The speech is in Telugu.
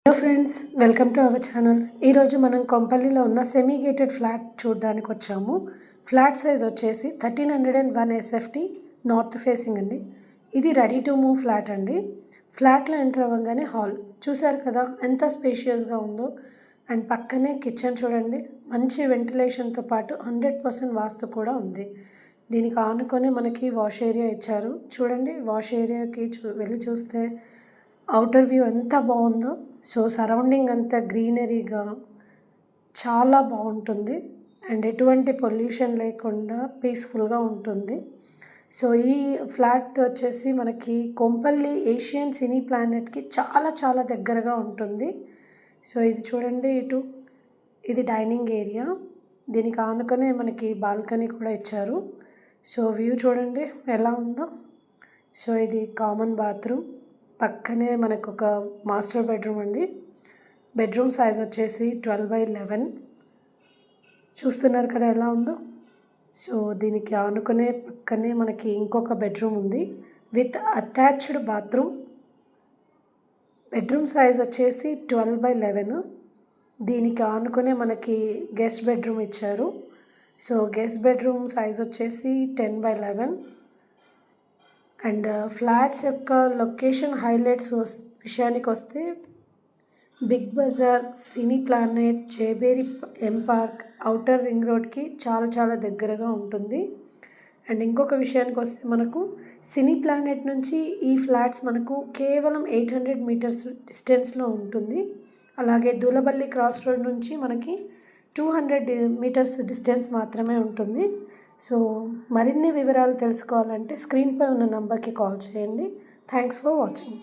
Hello friends, welcome to our channel. ఈరోజు మనం కొంపల్లిలో ఉన్న సెమీ గేటెడ్ ఫ్లాట్ చూడడానికి వచ్చాము. ఫ్లాట్ సైజ్ వచ్చేసి 1301 SFT నార్త్ ఫేసింగ్ అండి. ఇది రెడీ టు మూవ్ ఫ్లాట్ అండి. ఫ్లాట్లో ఎంటర్ అవ్వగానే హాల్ చూసారు కదా, ఎంత స్పేషియస్గా ఉందో. అండ్ పక్కనే కిచెన్ చూడండి, మంచి వెంటిలేషన్తో పాటు 100% వాస్తు కూడా ఉంది. దీనికి ఆనుకొని మనకి వాష్ ఏరియా ఇచ్చారు. చూడండి, వాష్ ఏరియాకి వెళ్ళి చూస్తే అవుటర్ వ్యూ ఎంత బాగుందో. సో సరౌండింగ్ అంతా గ్రీనరీగా చాలా బాగుంటుంది అండ్ ఎటువంటి పొల్యూషన్ లేకుండా పీస్ఫుల్గా ఉంటుంది. సో ఈ ఫ్లాట్ వచ్చేసి మనకి కొంపల్లి ఏషియన్ సినీ ప్లానెట్కి చాలా చాలా దగ్గరగా ఉంటుంది. సో ఇది చూడండి, ఇది డైనింగ్ ఏరియా. దీనికి ఆనుకనే మనకి బాల్కనీ కూడా ఇచ్చారు. సో వ్యూ చూడండి ఎలా ఉందో. సో ఇది కామన్ బాత్రూమ్, పక్కనే మనకు ఒక మాస్టర్ బెడ్రూమ్ అండి. బెడ్రూమ్ సైజ్ వచ్చేసి 12/11. చూస్తున్నారు కదా ఎలా ఉందో. సో దీనికి ఆనుకునే పక్కనే మనకి ఇంకొక బెడ్రూమ్ ఉంది with attached bathroom. Bedroom size వచ్చేసి 12/11. దీనికి ఆనుకునే మనకి గెస్ట్ బెడ్రూమ్ ఇచ్చారు. సో గెస్ట్ బెడ్రూమ్ సైజ్ వచ్చేసి 10/11. అండ్ ఫ్లాట్స్ యొక్క లొకేషన్ హైలైట్స్ విషయానికి వస్తే బిగ్ బజార్, సినీ ప్లానెట్, జేబేరి ఎం పార్క్, ఔటర్ రింగ్ రోడ్కి చాలా చాలా దగ్గరగా ఉంటుంది. అండ్ ఇంకొక విషయానికి వస్తే మనకు సినీ ప్లానెట్ నుంచి ఈ ఫ్లాట్స్ మనకు కేవలం 800 మీటర్స్ డిస్టెన్స్లో ఉంటుంది. అలాగే దూలబల్లి క్రాస్ రోడ్ నుంచి మనకి 200 మీటర్స్ డిస్టెన్స్ మాత్రమే ఉంటుంది. సో మరిన్ని వివరాలు తెలుసుకోవాలంటే స్క్రీన్పై ఉన్న నంబర్కి కాల్ చేయండి. Thanks for watching.